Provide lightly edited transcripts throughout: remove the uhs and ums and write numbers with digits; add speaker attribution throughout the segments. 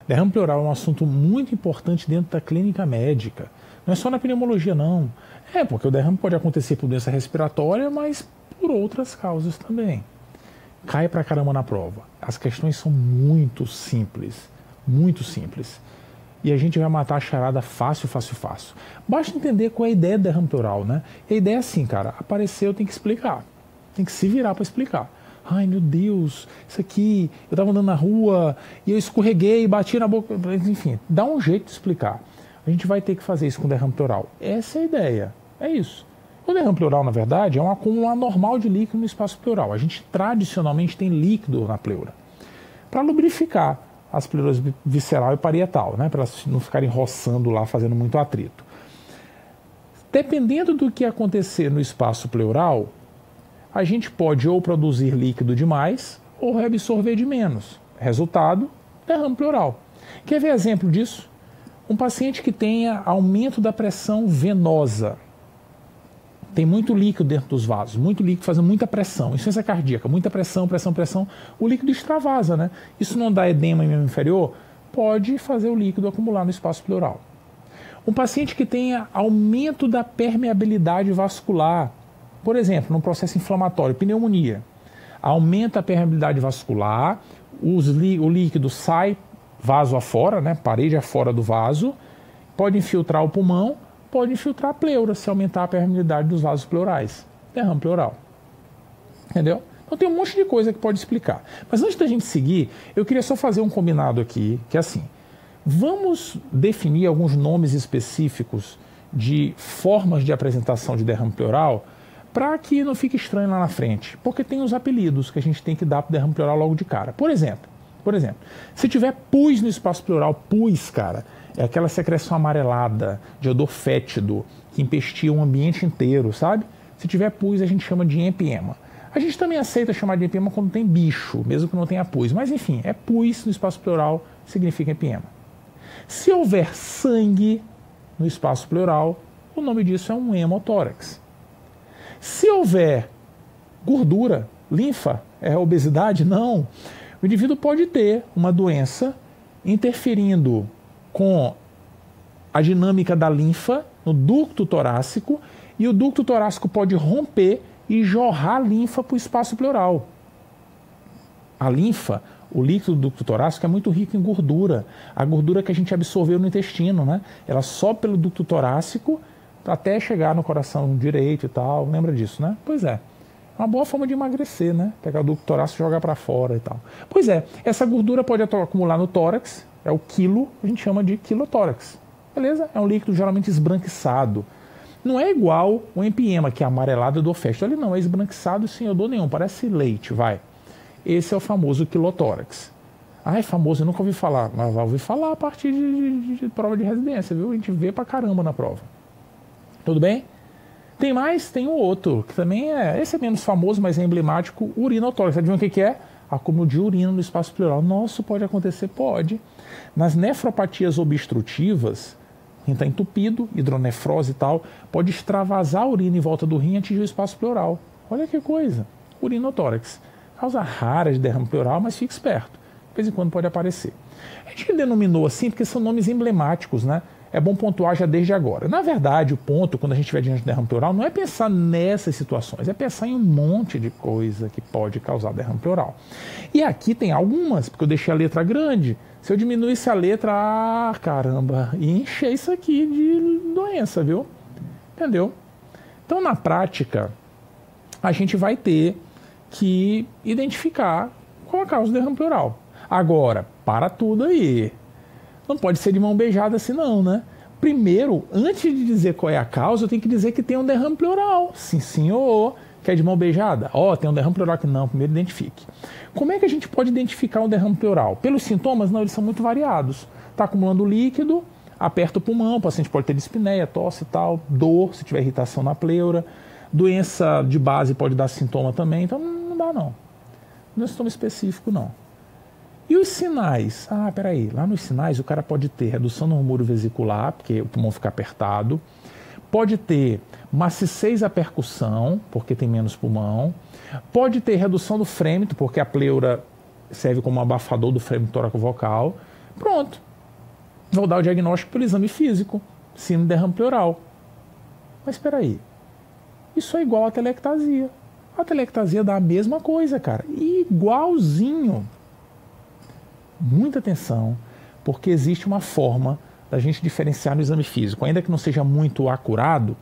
Speaker 1: Derrame pleural é um assunto muito importante dentro da clínica médica. Não é só na pneumologia, não. Porque o derrame pode acontecer por doença respiratória, mas por outras causas também. Cai pra caramba na prova. As questões são muito simples. Muito simples. E a gente vai matar a charada fácil. Basta entender qual é a ideia do derrame pleural, né? E a ideia é assim, cara, apareceu, tem que explicar. Tem que se virar para explicar. Ai, meu Deus, isso aqui, eu estava andando na rua e eu escorreguei, bati na boca, enfim, dá um jeito de explicar. A gente vai ter que fazer isso com o derrame pleural. Essa é a ideia, é isso. O derrame pleural, na verdade, é um acúmulo anormal de líquido no espaço pleural. A gente tradicionalmente tem líquido na pleura para lubrificar as pleuras visceral e parietal, né, para elas não ficarem roçando lá, fazendo muito atrito. Dependendo do que acontecer no espaço pleural, a gente pode ou produzir líquido demais ou reabsorver de menos. Resultado, derrame pleural. Quer ver exemplo disso? Um paciente que tenha aumento da pressão venosa. Tem muito líquido dentro dos vasos, muito líquido fazendo muita pressão, insuficiência cardíaca, muita pressão, o líquido extravasa, né? Isso não dá edema em membro inferior? Pode fazer o líquido acumular no espaço pleural. Um paciente que tenha aumento da permeabilidade vascular, por exemplo, num processo inflamatório, pneumonia, aumenta a permeabilidade vascular, o líquido sai vaso afora, né, parede afora do vaso, pode infiltrar o pulmão, pode infiltrar a pleura, se aumentar a permeabilidade dos vasos pleurais. Derrame pleural. Entendeu? Então tem um monte de coisa que pode explicar. Mas antes da gente seguir, eu queria só fazer um combinado aqui, que é assim, vamos definir alguns nomes específicos de formas de apresentação de derrame pleural, para que não fique estranho lá na frente, porque tem os apelidos que a gente tem que dar para o derrame pleural logo de cara. Por exemplo, se tiver pus no espaço pleural, pus, cara, é aquela secreção amarelada, de odor fétido, que empestia o ambiente inteiro, sabe? Se tiver pus, a gente chama de empiema. A gente também aceita chamar de empiema quando tem bicho, mesmo que não tenha pus, mas enfim, é pus no espaço pleural, significa empiema. Se houver sangue no espaço pleural, o nome disso é um hemotórax. Se houver gordura, linfa, é obesidade? Não. O indivíduo pode ter uma doença interferindo com a dinâmica da linfa no ducto torácico e o ducto torácico pode romper e jorrar linfa para o espaço pleural. A linfa, o líquido do ducto torácico é muito rico em gordura. A gordura que a gente absorveu no intestino, né? Ela sobe pelo ducto torácico até chegar no coração direito e tal, lembra disso, né? Pois é, uma boa forma de emagrecer, né? Pegar o ducto torácico e jogar para fora e tal. Pois é, essa gordura pode acumular no tórax, é o quilo, a gente chama de quilotórax, beleza? É um líquido geralmente esbranquiçado. Não é igual o empiema, que é amarelado do fétido, ele não é esbranquiçado sem odor nenhum, parece leite, vai. Esse é o famoso quilotórax. Ah, é famoso, eu nunca ouvi falar, mas vai ouvir falar a partir de prova de residência, viu? A gente vê pra caramba na prova. Tudo bem? Tem mais? Tem um outro, que também esse é menos famoso, mas é emblemático, urinotórax. Adivinha o que é? Acúmulo de urina no espaço pleural. Nossa, pode acontecer? Pode. Nas nefropatias obstrutivas, rim está entupido, hidronefrose e tal, pode extravasar a urina em volta do rim e atingir o espaço pleural. Olha que coisa. Urinotórax. Causa rara de derrame pleural, mas fique esperto. De vez em quando pode aparecer. A gente denominou assim porque são nomes emblemáticos, né? É bom pontuar já desde agora. Na verdade, o ponto, quando a gente estiver diante de derrame pleural, não é pensar nessas situações, é pensar em um monte de coisa que pode causar derrame pleural. E aqui tem algumas, porque eu deixei a letra grande. Se eu diminuísse a letra, caramba, e encher isso aqui de doença, viu? Entendeu? Então, na prática, a gente vai ter que identificar qual a causa do derrame pleural. Agora, para tudo aí. Não pode ser de mão beijada assim não, né? Primeiro, antes de dizer qual é a causa, eu tenho que dizer que tem um derrame pleural. Sim, senhor. Quer de mão beijada? Tem um derrame pleural aqui. Não, primeiro identifique. Como é que a gente pode identificar um derrame pleural? Pelos sintomas? Não, eles são muito variados. Está acumulando líquido, aperta o pulmão, o paciente pode ter dispneia, tosse e tal, dor, se tiver irritação na pleura. Doença de base pode dar sintoma também, então não dá não. Não é sintoma específico não. E os sinais? Peraí, lá nos sinais o cara pode ter redução no muro vesicular, porque o pulmão fica apertado, pode ter maciçez à percussão, porque tem menos pulmão, pode ter redução do frêmito, porque a pleura serve como abafador do frêmito tóraco-vocal, Pronto. Vou dar o diagnóstico pelo exame físico, síndrome de derrame pleural. Mas espera aí, isso é igual a telectasia. A telectasia dá a mesma coisa, cara, igualzinho. Muita atenção, porque existe uma forma da gente diferenciar no exame físico, ainda que não seja muito acurado,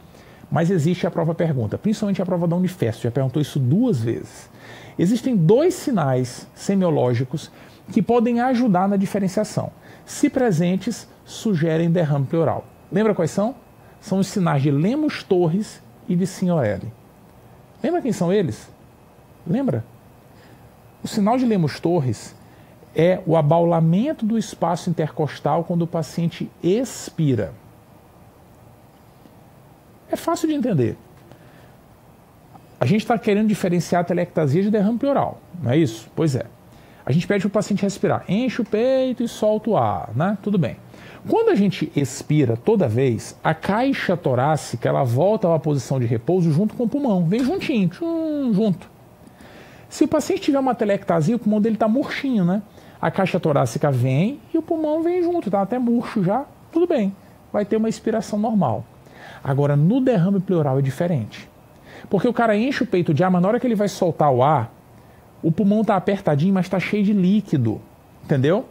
Speaker 1: mas existe a prova-pergunta, principalmente a prova da Unifesp, já perguntou isso 2 vezes. Existem 2 sinais semiológicos que podem ajudar na diferenciação. Se presentes, sugerem derrame pleural. Lembra quais são? São os sinais de Lemos-Torres e de Signorelli. Lembra quem são eles? Lembra? O sinal de Lemos-Torres é o abaulamento do espaço intercostal quando o paciente expira. É fácil de entender. A gente está querendo diferenciar a telectasia de derrame pleural, não é isso? Pois é. A gente pede para o paciente respirar, enche o peito e solta o ar, né? Tudo bem. Quando a gente expira toda vez, a caixa torácica ela volta à posição de repouso junto com o pulmão, vem juntinho, junto. Se o paciente tiver uma telectasia, o pulmão dele está murchinho, né? A caixa torácica vem e o pulmão vem junto, tá até murcho já, tudo bem, vai ter uma expiração normal. Agora, no derrame pleural é diferente, porque o cara enche o peito de ar, mas na hora que ele vai soltar o ar, o pulmão está apertadinho, mas está cheio de líquido, entendeu?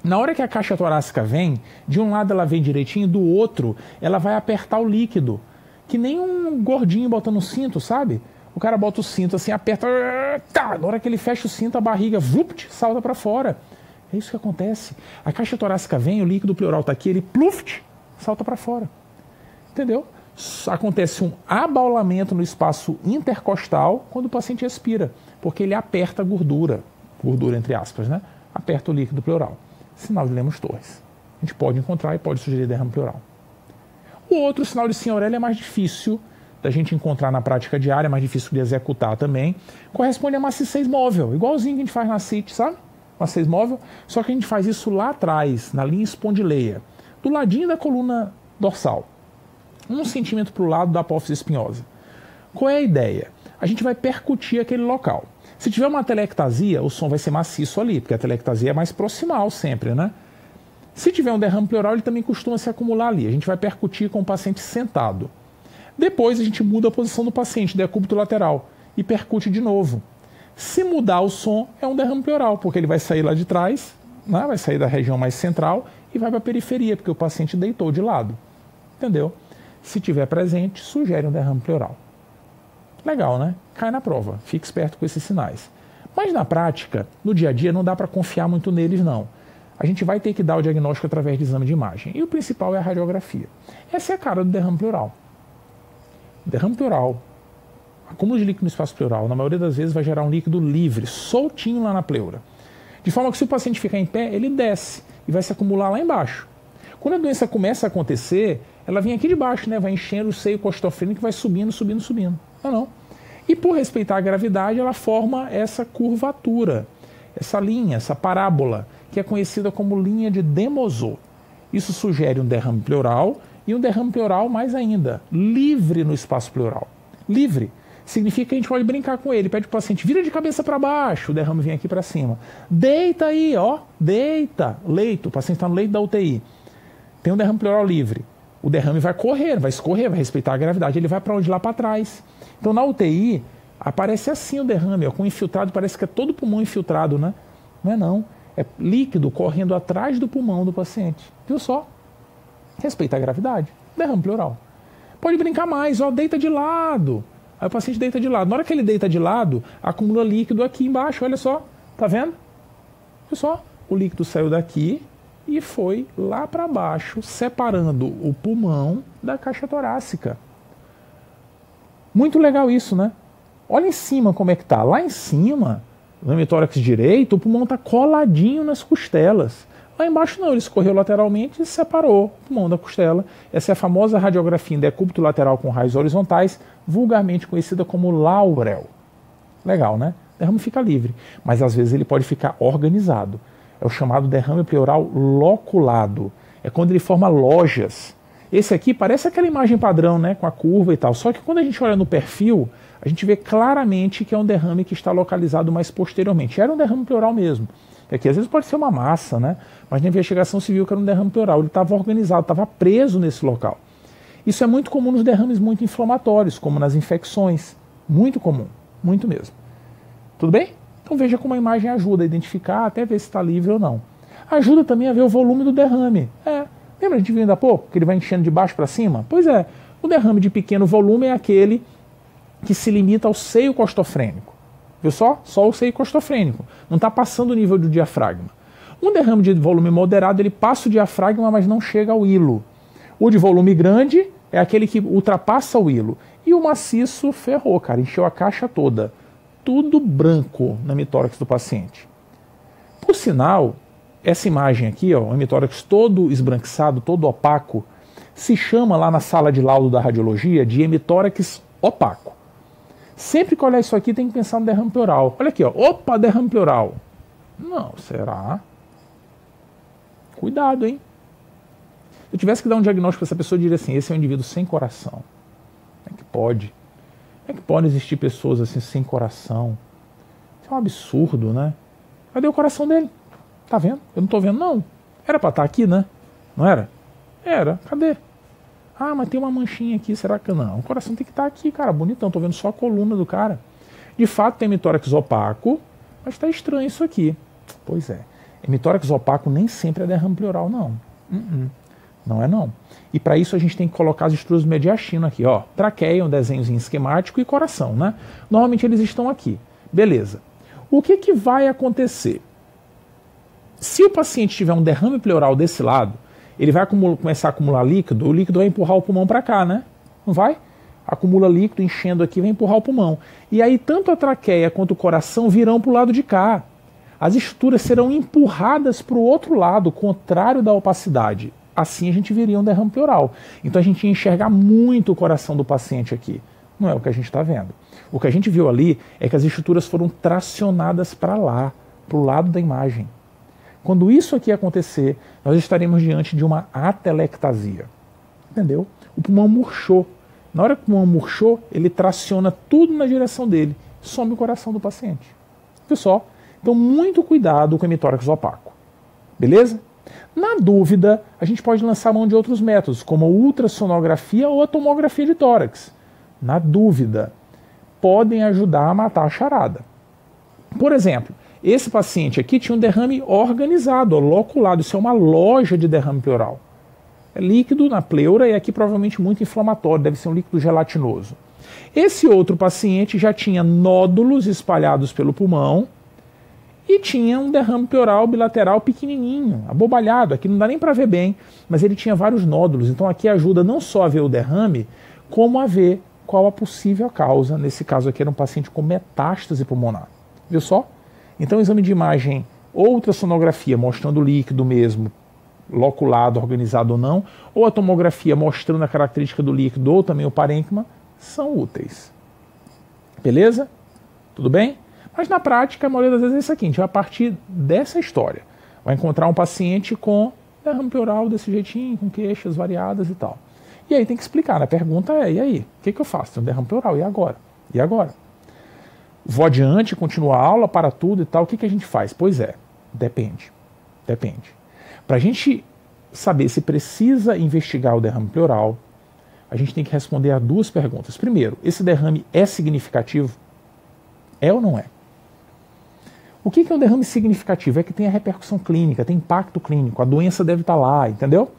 Speaker 1: Na hora que a caixa torácica vem, de um lado ela vem direitinho, do outro ela vai apertar o líquido, que nem um gordinho botando um cinto, sabe? O cara bota o cinto assim, aperta, tá, na hora que ele fecha o cinto, a barriga, vupt, salta para fora. É isso que acontece. A caixa torácica vem, o líquido pleural está aqui, ele pluft, salta para fora. Entendeu? Acontece um abaulamento no espaço intercostal quando o paciente expira, porque ele aperta a gordura entre aspas, né? Aperta o líquido pleural. Sinal de Lemos-Torres. A gente pode encontrar e pode sugerir derrame pleural. O outro sinal de Signorelli é mais difícil da gente encontrar na prática diária, é mais difícil de executar também. Corresponde a maciçez móvel, igualzinho que a gente faz na CIT, sabe? Maciçez móvel, só que a gente faz isso lá atrás, na linha espondileia, do ladinho da coluna dorsal. 1 centímetro para o lado da apófise espinhosa. Qual é a ideia? A gente vai percutir aquele local. Se tiver uma telectasia, o som vai ser maciço ali, porque a telectasia é mais proximal sempre, né? Se tiver um derrame pleural, ele também costuma se acumular ali. A gente vai percutir com o paciente sentado. Depois a gente muda a posição do paciente, decúbito lateral, e percute de novo. Se mudar o som, é um derrame pleural, porque ele vai sair lá de trás, né? Vai sair da região mais central e vai para a periferia, porque o paciente deitou de lado. Entendeu? Se tiver presente, sugere um derrame pleural. Legal, né? Cai na prova, fique esperto com esses sinais. Mas na prática, no dia a dia, não dá para confiar muito neles, não. A gente vai ter que dar o diagnóstico através de exame de imagem. E o principal é a radiografia. Essa é a cara do derrame pleural. Derrame pleural, acúmulo de líquido no espaço pleural, na maioria das vezes vai gerar um líquido livre, soltinho lá na pleura. De forma que se o paciente ficar em pé, ele desce e vai se acumular lá embaixo. Quando a doença começa a acontecer, ela vem aqui de baixo, né? Vai enchendo o seio costofrênico e vai subindo, subindo, subindo. Não. E por respeitar a gravidade, ela forma essa curvatura, essa linha, essa parábola, que é conhecida como linha de de Mozart. Isso sugere um derrame pleural e um derrame pleural mais ainda, livre no espaço pleural. Livre significa que a gente pode brincar com ele, pede para o paciente, vira de cabeça para baixo, o derrame vem aqui para cima. Deita aí, ó, deita, leito, o paciente está no leito da UTI. Tem um derrame pleural livre. O derrame vai correr, vai escorrer, vai respeitar a gravidade, ele vai para onde? Lá para trás. Então na UTI aparece assim o derrame, ó, com infiltrado, parece que é todo o pulmão infiltrado, né? Não é não, é líquido correndo atrás do pulmão do paciente. Viu só? Respeita a gravidade, derrame pleural. Pode brincar mais, ó, deita de lado. Aí o paciente deita de lado. Na hora que ele deita de lado, acumula líquido aqui embaixo, olha só, tá vendo? Viu só? O líquido saiu daqui e foi lá para baixo, separando o pulmão da caixa torácica. Muito legal isso, né? Olha em cima como é que tá. Lá em cima, no hemitórax direito, o pulmão está coladinho nas costelas. Lá embaixo não, ele escorreu lateralmente e separou o pulmão da costela. Essa é a famosa radiografia em decúbito lateral com raios horizontais, vulgarmente conhecida como Laurel. Legal, né? O derrame fica livre, mas às vezes ele pode ficar organizado. É o chamado derrame pleural loculado. É quando ele forma lojas. Esse aqui parece aquela imagem padrão, né, com a curva e tal. Só que quando a gente olha no perfil, a gente vê claramente que é um derrame que está localizado mais posteriormente. Era um derrame pleural mesmo. E aqui às vezes pode ser uma massa, né? Mas na investigação se viu que era um derrame pleural. Ele estava organizado, estava preso nesse local. Isso é muito comum nos derrames muito inflamatórios, como nas infecções. Muito comum, muito mesmo. Tudo bem? Então veja como a imagem ajuda a identificar, até ver se está livre ou não. Ajuda também a ver o volume do derrame. Lembra a gente viu ainda há pouco, que ele vai enchendo de baixo para cima? Pois é, o derrame de pequeno volume é aquele que se limita ao seio costofrênico. Viu só? Só o seio costofrênico. Não está passando o nível do diafragma. Um derrame de volume moderado, ele passa o diafragma, mas não chega ao hilo. O de volume grande é aquele que ultrapassa o hilo. E o maciço ferrou, cara, encheu a caixa toda. Tudo branco no hemitórax do paciente. Por sinal, essa imagem aqui, ó, o hemitórax todo esbranquiçado, todo opaco, se chama lá na sala de laudo da radiologia de hemitórax opaco. Sempre que olhar isso aqui tem que pensar no derrame pleural. Olha aqui, ó, opa, derrame pleural. Não, será? Cuidado, hein? Se eu tivesse que dar um diagnóstico para essa pessoa, eu diria assim, esse é um indivíduo sem coração. Como é que pode? Como é que pode existir pessoas assim sem coração? Isso é um absurdo, né? Cadê o coração dele? Tá vendo? Eu não tô vendo, não. Era para estar aqui, né? Não era? Era. Cadê? Ah, mas tem uma manchinha aqui, será que não? O coração tem que estar aqui, cara, bonitão. Tô vendo só a coluna do cara. De fato tem hemitórax opaco, mas tá estranho isso aqui. Pois é. Hemitórax opaco nem sempre é derrame pleural, não. Não é não. E para isso a gente tem que colocar as estruturas do mediastino aqui, ó. Traqueia, um desenhozinho esquemático e coração, né? Normalmente eles estão aqui. Beleza. O que vai acontecer? Se o paciente tiver um derrame pleural desse lado, ele vai começar a acumular líquido, o líquido vai empurrar o pulmão para cá, né? Não vai? Acumula líquido, enchendo aqui, vai empurrar o pulmão. E aí tanto a traqueia quanto o coração virão para o lado de cá. As estruturas serão empurradas para o outro lado, contrário da opacidade. Assim a gente veria um derrame pleural. Então a gente ia enxergar muito o coração do paciente aqui. Não é o que a gente está vendo. O que a gente viu ali é que as estruturas foram tracionadas para lá, para o lado da imagem. Quando isso aqui acontecer, nós estaremos diante de uma atelectasia. Entendeu? O pulmão murchou. Na hora que o pulmão murchou, ele traciona tudo na direção dele. Some o coração do paciente. Viu só? Então, muito cuidado com o hemitórax opaco. Beleza? Na dúvida, a gente pode lançar mão de outros métodos, como a ultrassonografia ou a tomografia de tórax. Na dúvida, podem ajudar a matar a charada. Por exemplo, esse paciente aqui tinha um derrame organizado, loculado. Isso é uma loja de derrame pleural. É líquido na pleura e aqui provavelmente muito inflamatório, deve ser um líquido gelatinoso. Esse outro paciente já tinha nódulos espalhados pelo pulmão e tinha um derrame pleural bilateral pequenininho, abobalhado. Aqui não dá nem para ver bem, mas ele tinha vários nódulos. Então aqui ajuda não só a ver o derrame, como a ver qual a possível causa. Nesse caso aqui era um paciente com metástase pulmonar. Viu só? Então, exame de imagem ou ultrassonografia mostrando o líquido mesmo, loculado, organizado ou não, ou a tomografia mostrando a característica do líquido ou também o parênquima, são úteis. Beleza? Tudo bem? Mas na prática, a maioria das vezes é isso aqui. A gente vai partir dessa história. Vai encontrar um paciente com derrame pleural desse jeitinho, com queixas variadas e tal. E aí tem que explicar. A pergunta é, e aí? O que eu faço? Tem um derrame pleural, e agora? E agora? Vou adiante, continuo a aula, para tudo e tal, o que a gente faz? Pois é, depende. Para a gente saber se precisa investigar o derrame pleural, a gente tem que responder a duas perguntas. Primeiro, esse derrame é significativo? É ou não é? O que é um derrame significativo? É que tem a repercussão clínica, tem impacto clínico, a doença deve estar lá, entendeu?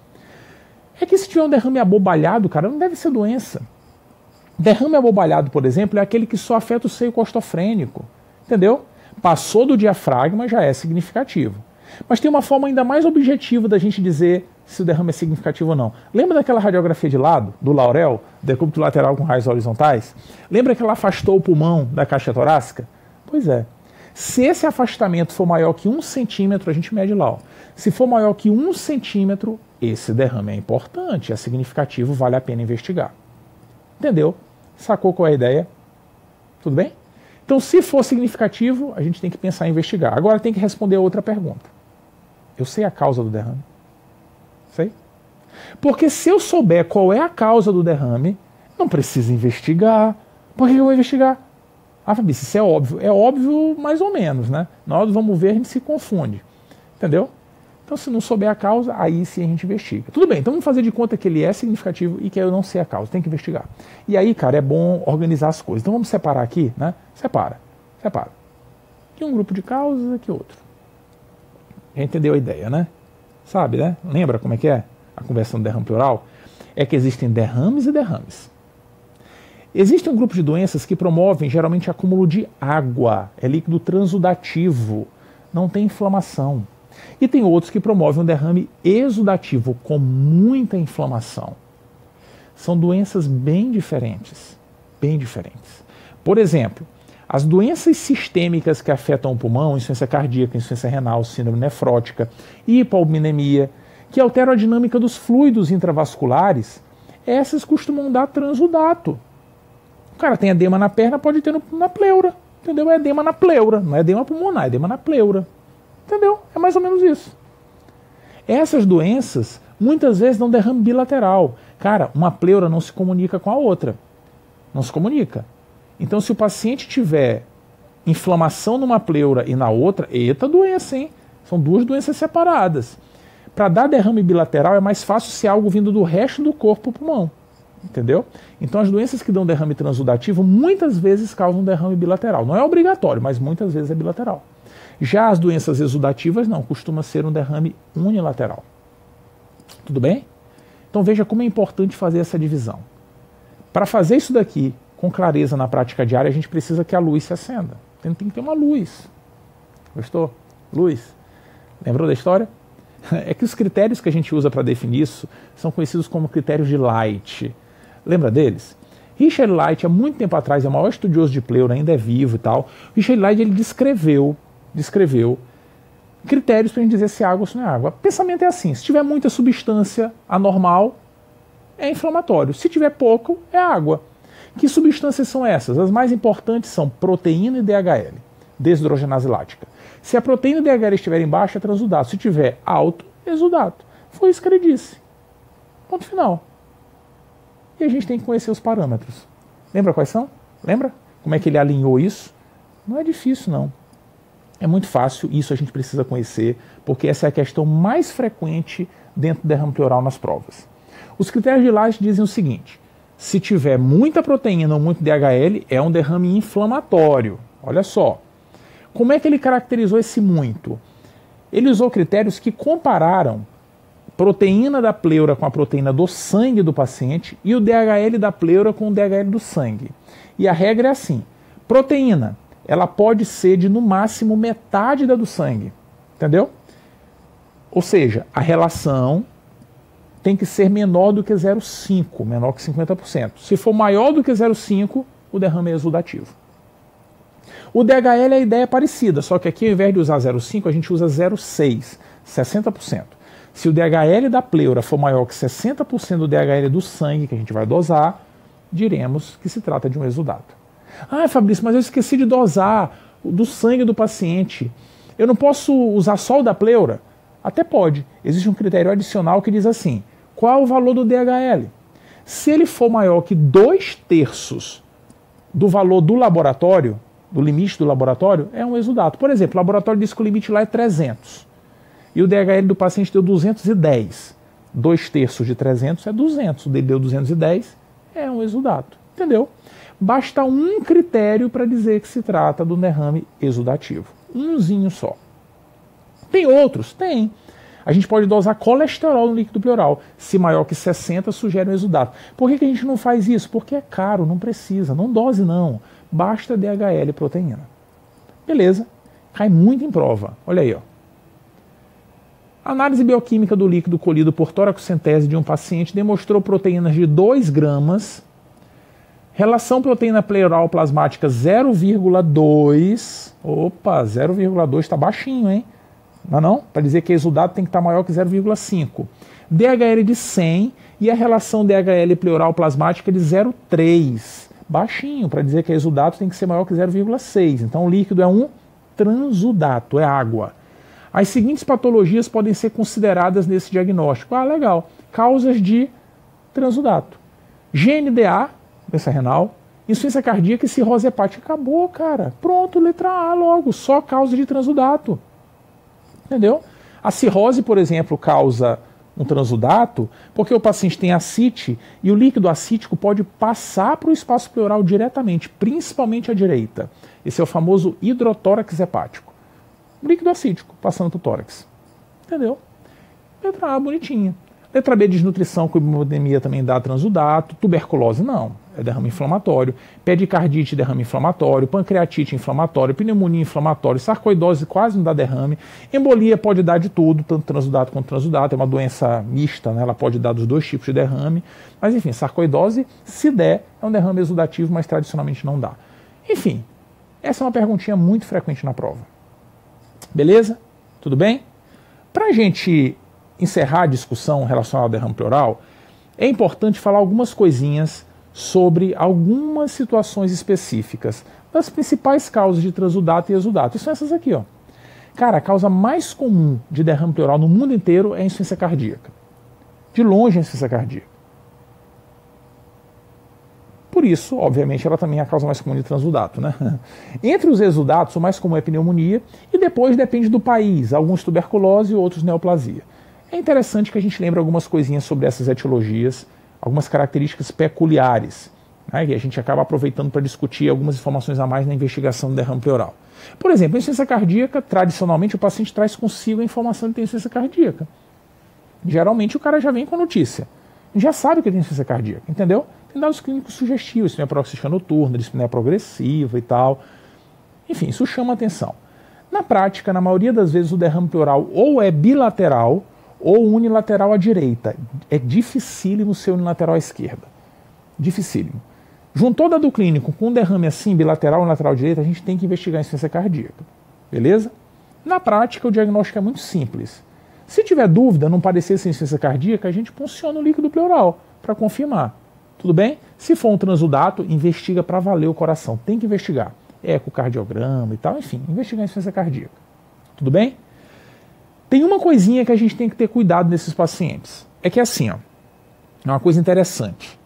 Speaker 1: É que se tiver um derrame abobalhado, cara, não deve ser doença. Derrame abobalhado, por exemplo, é aquele que só afeta o seio costofrênico, entendeu? Passou do diafragma, já é significativo. Mas tem uma forma ainda mais objetiva da gente dizer se o derrame é significativo ou não. Lembra daquela radiografia de lado, do Laurel, decúbito lateral com raios horizontais? Lembra que ela afastou o pulmão da caixa torácica? Pois é. Se esse afastamento for maior que 1 centímetro, a gente mede lá. Ó. Se for maior que 1 centímetro, esse derrame é importante, é significativo, vale a pena investigar. Entendeu? Sacou qual é a ideia? Tudo bem? Então, se for significativo, a gente tem que pensar em investigar. Agora tem que responder a outra pergunta. Eu sei a causa do derrame? Sei? Porque se eu souber qual é a causa do derrame, não precisa investigar. Por que eu vou investigar? Ah, Fabrício, isso é óbvio. É óbvio mais ou menos, né? Na hora do vamos ver, a gente se confunde. Entendeu? Então, se não souber a causa, aí sim a gente investiga. Tudo bem, então vamos fazer de conta que ele é significativo e que eu não sei a causa. Tem que investigar. E aí, cara, é bom organizar as coisas. Então vamos separar aqui, né? Separa. Aqui um grupo de causas, aqui outro. Já entendeu a ideia, né? Sabe, né? Lembra como é que é a conversão do derrame pleural? É que existem derrames e derrames. Existe um grupo de doenças que promovem geralmente acúmulo de água, é líquido transudativo, não tem inflamação. E tem outros que promovem um derrame exudativo com muita inflamação. São doenças bem diferentes, bem diferentes. Por exemplo, as doenças sistêmicas que afetam o pulmão, insuficiência cardíaca, insuficiência renal, síndrome nefrótica, hipoalbuminemia, que alteram a dinâmica dos fluidos intravasculares, essas costumam dar transudato. O cara tem edema na perna, pode ter na pleura, entendeu? É edema na pleura, não é edema pulmonar, é edema na pleura. Entendeu? É mais ou menos isso. Essas doenças, muitas vezes, dão derrame bilateral. Cara, uma pleura não se comunica com a outra. Não se comunica. Então, se o paciente tiver inflamação numa pleura e na outra, eita doença, hein? São duas doenças separadas. Para dar derrame bilateral é mais fácil se algo vindo do resto do corpo para o pulmão. Entendeu? Então, as doenças que dão derrame transudativo muitas vezes causam derrame bilateral. Não é obrigatório, mas muitas vezes é bilateral. Já as doenças exudativas não, costuma ser um derrame unilateral. Tudo bem? Então veja como é importante fazer essa divisão. Para fazer isso daqui com clareza na prática diária, a gente precisa que a luz se acenda. Tem que ter uma luz. Gostou? Luz. Lembrou da história? É que os critérios que a gente usa para definir isso são conhecidos como critérios de Light. Lembra deles? Richard Light, há muito tempo atrás, é o maior estudioso de pleura, ainda é vivo e tal. Richard Light, ele descreveu critérios para a gente dizer se é água ou se não é água. O pensamento é assim, se tiver muita substância anormal, é inflamatório. Se tiver pouco, é água. Que substâncias são essas? As mais importantes são proteína e DHL, desidrogenase lática. Se a proteína e DHL estiverem baixa, é transudato. Se tiver alto, exudato. Foi isso que ele disse. Ponto final. E a gente tem que conhecer os parâmetros. Lembra quais são? Lembra? Como é que ele alinhou isso? Não é difícil, não. É muito fácil, isso a gente precisa conhecer, porque essa é a questão mais frequente dentro do derrame pleural nas provas. Os critérios de Light dizem o seguinte: se tiver muita proteína ou muito DHL, é um derrame inflamatório. Olha só. Como é que ele caracterizou esse muito? Ele usou critérios que compararam proteína da pleura com a proteína do sangue do paciente e o DHL da pleura com o DHL do sangue. E a regra é assim: proteína, ela pode ser de no máximo metade da do sangue, entendeu? Ou seja, a relação tem que ser menor do que 0,5, menor que 50%. Se for maior do que 0,5, o derrame é exudativo. O DHL, a ideia é parecida, só que aqui ao invés de usar 0,5, a gente usa 0,6, 60%. Se o DHL da pleura for maior que 60% do DHL do sangue que a gente vai dosar, diremos que se trata de um exudato. Ah, Fabrício, mas eu esqueci de dosar do sangue do paciente. Eu não posso usar só o da pleura? Até pode. Existe um critério adicional que diz assim: qual é o valor do DHL? Se ele for maior que 2/3 do valor do laboratório, do limite do laboratório, é um exudato. Por exemplo, o laboratório diz que o limite lá é 300. E o DHL do paciente deu 210. 2/3 de 300 é 200. O dele deu 210, é um exudato. Entendeu? Basta um critério para dizer que se trata do derrame exudativo. Umzinho só. Tem outros? Tem. A gente pode dosar colesterol no líquido pleural. Se maior que 60, sugere um exudato. Por que a gente não faz isso? Porque é caro, não precisa. Não dose não. Basta DHL e proteína. Beleza. Cai muito em prova. Olha aí, ó. A análise bioquímica do líquido colhido por toracocentese de um paciente demonstrou proteínas de 2 gramas, relação proteína pleural plasmática 0,2. Opa, 0,2 está baixinho, hein? Não? Para dizer que exudado tem que estar maior que 0,5. DHL de 100 e a relação DHL pleural plasmática de 0,3. Baixinho, para dizer que exudato tem que ser maior que 0,6. Então o líquido é um transudato, é água. As seguintes patologias podem ser consideradas nesse diagnóstico. Ah, legal. Causas de transudato: GNDA, doença renal, Insuficiência cardíaca e cirrose hepática. Acabou, cara. Pronto, letra A logo. Só causa de transudato. Entendeu? A cirrose, por exemplo, causa um transudato porque o paciente tem ascite e o líquido acítico pode passar para o espaço pleural diretamente, principalmente à direita. Esse é o famoso hidrotórax hepático. Líquido acítico passando para o tórax. Entendeu? Letra A, bonitinha. Letra B, desnutrição com hipodemia também dá transudato. Tuberculose, não. É derrame inflamatório. Pedicardite, derrame inflamatório. Pancreatite, inflamatório. Pneumonia, inflamatório. Sarcoidose, quase não dá derrame. Embolia pode dar de tudo, tanto transudato quanto transudato. É uma doença mista, né? Ela pode dar dos dois tipos de derrame. Mas, enfim, sarcoidose, se der, é um derrame exudativo, mas tradicionalmente não dá. Enfim, essa é uma perguntinha muito frequente na prova. Beleza? Tudo bem? Para a gente encerrar a discussão relacionada ao derrame pleural, é importante falar algumas coisinhas sobre algumas situações específicas das principais causas de transudato e exudato. E são essas aqui, ó. Cara, a causa mais comum de derrame pleural no mundo inteiro é a insuficiência cardíaca. De longe, a insuficiência cardíaca. Por isso, obviamente, ela também é a causa mais comum de transudato, né? Entre os exudatos, o mais comum é pneumonia e depois depende do país, alguns tuberculose e outros neoplasia. É interessante que a gente lembre algumas coisinhas sobre essas etiologias, algumas características peculiares, né, que a gente acaba aproveitando para discutir algumas informações a mais na investigação do derrame pleural. Por exemplo, a insuficiência cardíaca, tradicionalmente o paciente traz consigo a informação de ter insuficiência cardíaca. Geralmente o cara já vem com a notícia. Já sabe que tem insuficiência cardíaca, entendeu? Tem dados clínicos sugestivos, dispneia paroxística noturna, dispneia progressiva e tal. Enfim, isso chama atenção. Na prática, na maioria das vezes, o derrame pleural ou é bilateral ou unilateral à direita. É dificílimo ser unilateral à esquerda. Dificílimo. Juntou dado clínico com um derrame assim, bilateral ou lateral à direita, a gente tem que investigar a insuficiência cardíaca. Beleza? Na prática, o diagnóstico é muito simples. Se tiver dúvida, não parecer ser insuficiência cardíaca, a gente punciona o líquido pleural para confirmar. Tudo bem? Se for um transudato, investiga para valer o coração. Tem que investigar. Ecocardiograma e tal, enfim, investigar a insuficiência cardíaca. Tudo bem? Tem uma coisinha que a gente tem que ter cuidado nesses pacientes. É que assim, ó, é uma coisa interessante.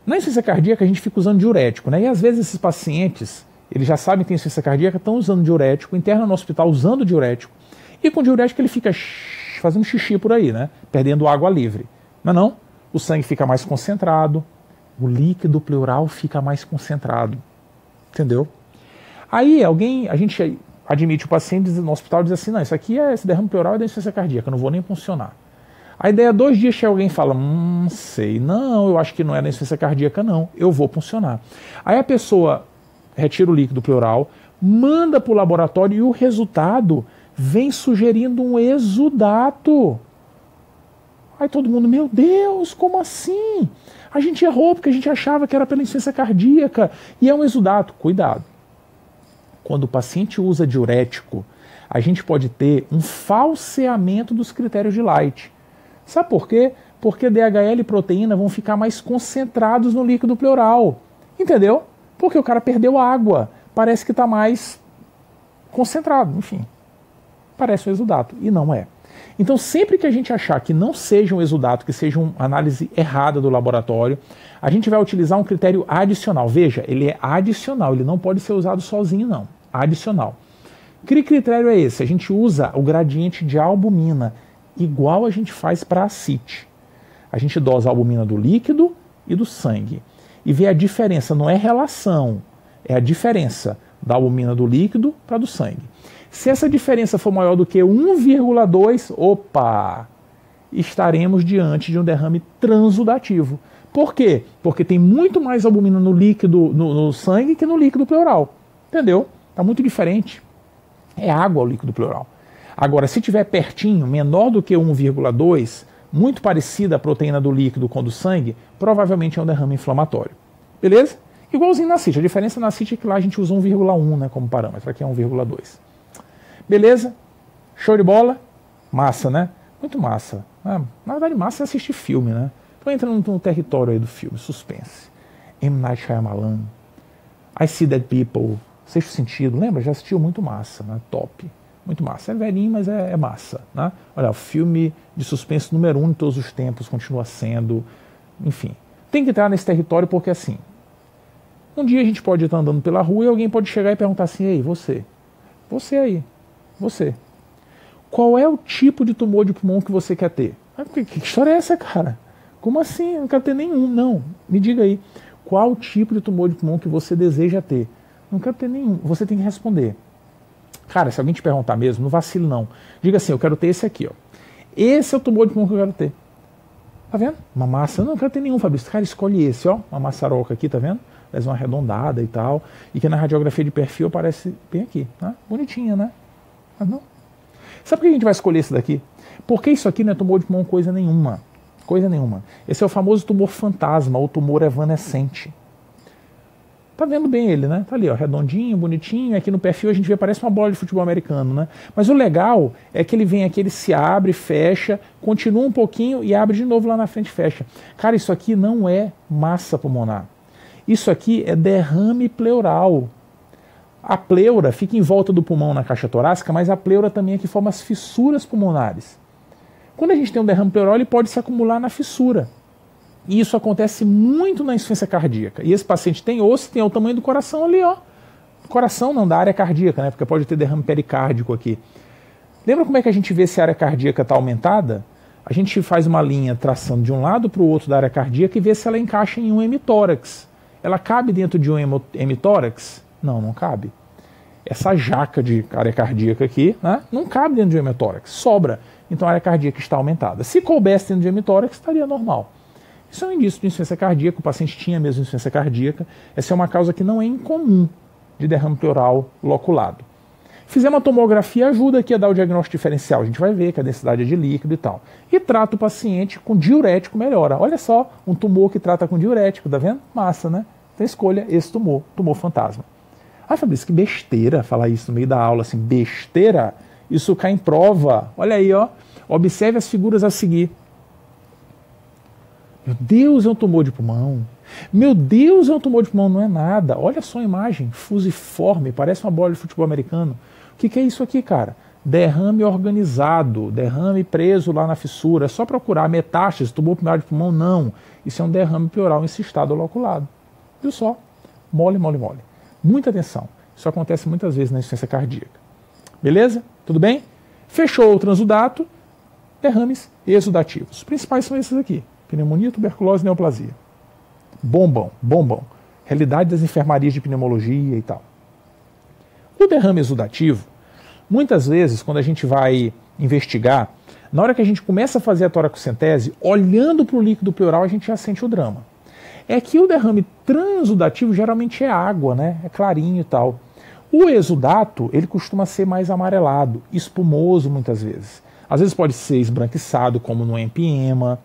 Speaker 1: Na insuficiência cardíaca a gente fica usando diurético, né? E às vezes esses pacientes, eles já sabem que tem insuficiência cardíaca, estão usando diurético, interna no hospital usando diurético, e com diurético ele fica fazendo xixi por aí, né? Perdendo água livre. Mas não, o sangue fica mais concentrado, o líquido pleural fica mais concentrado. Entendeu? Aí a gente admite o paciente no hospital e diz assim, não, isso aqui esse derrame pleural é da insuficiência cardíaca, eu não vou nem funcionar. A ideia 2 dias que alguém fala, sei, não, eu acho que não é da insuficiência cardíaca não, eu vou funcionar. Aí a pessoa retira o líquido pleural, manda para o laboratório e o resultado vem sugerindo um exudato. Aí todo mundo, meu Deus, como assim? A gente errou porque a gente achava que era pela insuficiência cardíaca e é um exudato. Cuidado. Quando o paciente usa diurético, a gente pode ter um falseamento dos critérios de Light. Sabe por quê? Porque DHL e proteína vão ficar mais concentrados no líquido pleural. Entendeu? Porque o cara perdeu água. Parece que está mais concentrado. Enfim, parece um exudato. E não é. Então, sempre que a gente achar que não seja um exudato, que seja uma análise errada do laboratório, a gente vai utilizar um critério adicional. Veja, ele é adicional, ele não pode ser usado sozinho, não. Adicional. Que critério é esse? A gente usa o gradiente de albumina, igual a gente faz para a ascite. A gente dosa a albumina do líquido e do sangue. E vê a diferença, não é relação, é a diferença da albumina do líquido para do sangue. Se essa diferença for maior do que 1,2, opa, estaremos diante de um derrame transudativo. Por quê? Porque tem muito mais albumina no líquido, no sangue que no líquido pleural. Entendeu? Está muito diferente. É água o líquido pleural. Agora, se tiver pertinho, menor do que 1,2, muito parecida a proteína do líquido com do sangue, provavelmente é um derrame inflamatório. Beleza? Igualzinho na ascite. A diferença na ascite é que lá a gente usa 1,1, né, como parâmetro. Aqui é 1,2. Beleza? Show de bola? Massa, né? Muito massa. Na verdade, massa é assistir filme, né? Então entra no território aí do filme, suspense. M. Night Shyamalan, I See Dead People, Sexto Sentido, lembra? Já assistiu? Muito massa, né? Top. Muito massa. É velhinho, mas é massa, né? Olha, o filme de suspense número 1 de todos os tempos, continua sendo, enfim. Tem que entrar nesse território porque, assim, Um dia a gente pode estar andando pela rua e alguém pode chegar e perguntar assim, ei, você aí, você, qual é o tipo de tumor de pulmão que você quer ter? Que história é essa, cara? Como assim? Eu não quero ter nenhum. Não, me diga aí, qual o tipo de tumor de pulmão que você deseja ter? Não quero ter nenhum. Você tem que responder. Cara, se alguém te perguntar mesmo, não vacile não. Diga assim, eu quero ter esse aqui, ó. Esse é o tumor de pulmão que eu quero ter. Tá vendo? Uma massa, não quero ter nenhum, Fabrício. Cara, escolhe esse, ó. Uma maçaroca aqui, tá vendo? Lesão arredondada e tal. E que na radiografia de perfil aparece bem aqui, né? Bonitinha, né? Mas não. Sabe por que a gente vai escolher esse daqui? Porque isso aqui não é tumor de pulmão coisa nenhuma. Coisa nenhuma. Esse é o famoso tumor fantasma, ou tumor evanescente. Tá vendo bem ele, né? Tá ali, ó, redondinho, bonitinho. Aqui no perfil a gente vê, parece uma bola de futebol americano, né? Mas o legal é que ele vem aqui, ele se abre, fecha, continua um pouquinho e abre de novo lá na frente e fecha. Cara, isso aqui não é massa pulmonar. Isso aqui é derrame pleural. A pleura fica em volta do pulmão na caixa torácica, mas a pleura também é que forma as fissuras pulmonares. Quando a gente tem um derrame pleural, ele pode se acumular na fissura. E isso acontece muito na insuficiência cardíaca. E esse paciente tem osso, tem o tamanho do coração ali, ó. Coração não, da área cardíaca, né? Porque pode ter derrame pericárdico aqui. Lembra como é que a gente vê se a área cardíaca está aumentada? A gente faz uma linha traçando de um lado para o outro da área cardíaca e vê se ela encaixa em um hemitórax. Ela cabe dentro de um hemitórax? Não, não cabe. Essa jaca de área cardíaca aqui, né, não cabe dentro de um hemitórax, sobra. Então a área cardíaca está aumentada. Se coubesse dentro de um hemitórax, estaria normal. Isso é um indício de insuficiência cardíaca, o paciente tinha mesmo insuficiência cardíaca. Essa é uma causa que não é incomum de derrame pleural loculado. Fizemos uma tomografia, ajuda aqui a dar o diagnóstico diferencial. A gente vai ver que a densidade é de líquido e tal. E trata o paciente com diurético, melhora. Olha só, um tumor que trata com diurético, tá vendo? Massa, né? Então escolha esse tumor, tumor fantasma. Ah, Fabrício, que besteira falar isso no meio da aula, assim, besteira? Isso cai em prova. Olha aí, ó. Observe as figuras a seguir. Meu Deus, é um tumor de pulmão. Meu Deus, é um tumor de pulmão. Não é nada. Olha só a imagem, fusiforme, parece uma bola de futebol americano. O que é isso aqui, cara? Derrame organizado, derrame preso lá na fissura. É só procurar metástase, tumor primário de pulmão, não. Isso é um derrame pleural encistado ou loculado. Viu só? Mole, mole, mole. Muita atenção. Isso acontece muitas vezes na insuficiência cardíaca. Beleza? Tudo bem? Fechou o transudato. Derrames exudativos. Os principais são esses aqui. Pneumonia, tuberculose e neoplasia. Bombão, bombão. Realidade das enfermarias de pneumologia e tal. O derrame exudativo, muitas vezes, quando a gente vai investigar, na hora que a gente começa a fazer a toracocentese, olhando para o líquido pleural, a gente já sente o drama. É que o derrame transudativo geralmente é água, né? É clarinho e tal. O exudato, ele costuma ser mais amarelado, espumoso muitas vezes. Às vezes pode ser esbranquiçado, como no empiema.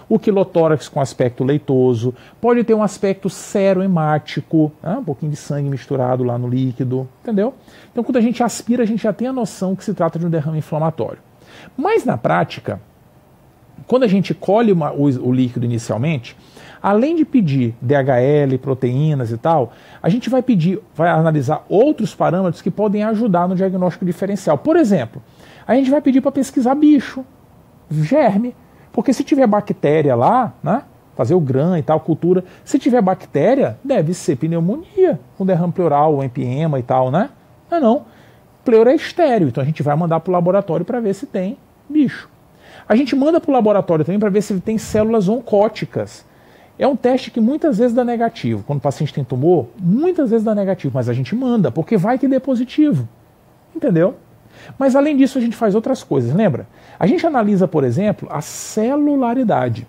Speaker 1: O quilotórax com aspecto leitoso. Pode ter um aspecto serohemático, né? Um pouquinho de sangue misturado lá no líquido, entendeu? Então quando a gente aspira, a gente já tem a noção que se trata de um derrame inflamatório. Mas na prática, quando a gente colhe o líquido inicialmente, além de pedir DHL, proteínas e tal, a gente vai analisar outros parâmetros que podem ajudar no diagnóstico diferencial. Por exemplo, a gente vai pedir para pesquisar bicho, germe, porque se tiver bactéria lá, né, fazer o GRAM e tal, cultura, se tiver bactéria, deve ser pneumonia, com derrame pleural, empiema e tal, né? Não. Pleura é estéreo, então a gente vai mandar para o laboratório para ver se tem bicho. A gente manda para o laboratório também para ver se ele tem células oncóticas. É um teste que muitas vezes dá negativo. Quando o paciente tem tumor, muitas vezes dá negativo, mas a gente manda, porque vai que dê positivo. Entendeu? Mas além disso a gente faz outras coisas, lembra? A gente analisa, por exemplo, a celularidade.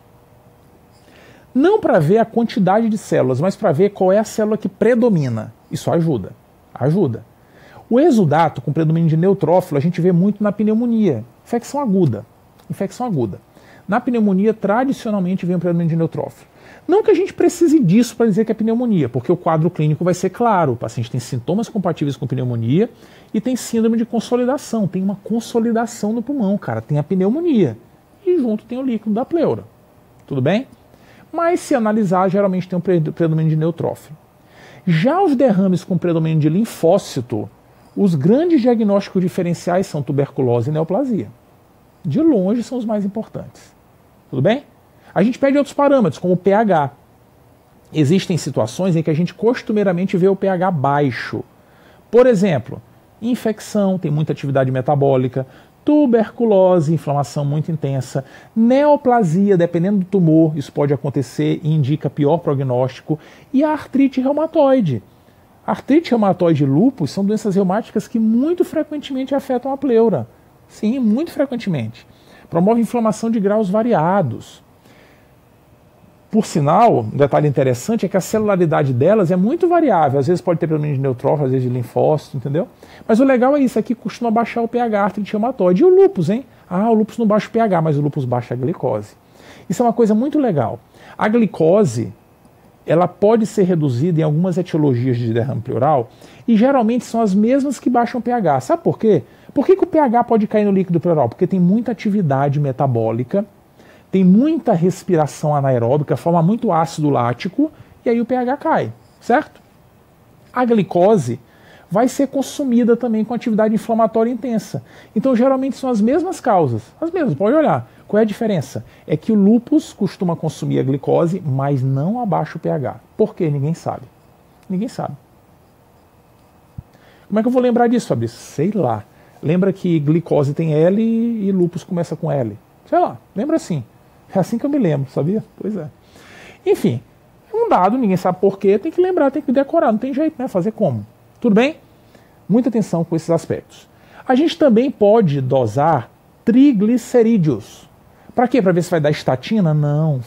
Speaker 1: Não para ver a quantidade de células, mas para ver qual é a célula que predomina. Isso ajuda. Ajuda. O exudato com predomínio de neutrófilo a gente vê muito na pneumonia. Infecção aguda. Infecção aguda. Na pneumonia, tradicionalmente, vem o predomínio de neutrófilo. Não que a gente precise disso para dizer que é pneumonia, porque o quadro clínico vai ser claro. O paciente tem sintomas compatíveis com pneumonia e tem síndrome de consolidação. Tem uma consolidação no pulmão, cara. Tem a pneumonia. E junto tem o líquido da pleura. Tudo bem? Mas se analisar, geralmente tem um predomínio de neutrófilo. Já os derrames com predomínio de linfócito, os grandes diagnósticos diferenciais são tuberculose e neoplasia. De longe são os mais importantes. Tudo bem? A gente pede outros parâmetros, como o pH. existem situações em que a gente costumeiramente vê o pH baixo. Por exemplo, infecção, tem muita atividade metabólica, tuberculose, inflamação muito intensa, neoplasia, dependendo do tumor, isso pode acontecer e indica pior prognóstico, e a artrite reumatoide. Artrite reumatoide e lúpus são doenças reumáticas que muito frequentemente afetam a pleura. Sim, muito frequentemente. Promove inflamação de graus variados. Por sinal, um detalhe interessante é que a celularidade delas é muito variável. Às vezes pode ter predomínio de neutrófilo, às vezes de linfócito, entendeu? Mas o legal é isso, aqui costuma baixar o pH, artrite reumatoide. E o lúpus, hein? O lúpus não baixa o pH, mas o lúpus baixa a glicose. Isso é uma coisa muito legal. A glicose, ela pode ser reduzida em algumas etiologias de derrame pleural e geralmente são as mesmas que baixam o pH. Sabe por quê? Por que o pH pode cair no líquido pleural? Porque tem muita atividade metabólica, tem muita respiração anaeróbica, forma muito ácido lático e aí o pH cai, certo? A glicose vai ser consumida também com atividade inflamatória intensa. Então geralmente são as mesmas causas, as mesmas, pode olhar. Qual é a diferença? É que o lúpus costuma consumir a glicose, mas não abaixa o pH. Por quê? Ninguém sabe. Ninguém sabe. Como é que eu vou lembrar disso, Fabrício? Sei lá. Lembra que glicose tem L e lúpus começa com L. Sei lá, lembra assim. É assim que eu me lembro, sabia? Pois é. Enfim, é um dado, ninguém sabe por quê, tem que lembrar, tem que decorar, não tem jeito, né? Fazer como? Tudo bem? Muita atenção com esses aspectos. A gente também pode dosar triglicerídeos. Para quê? Para ver se vai dar estatina? Não.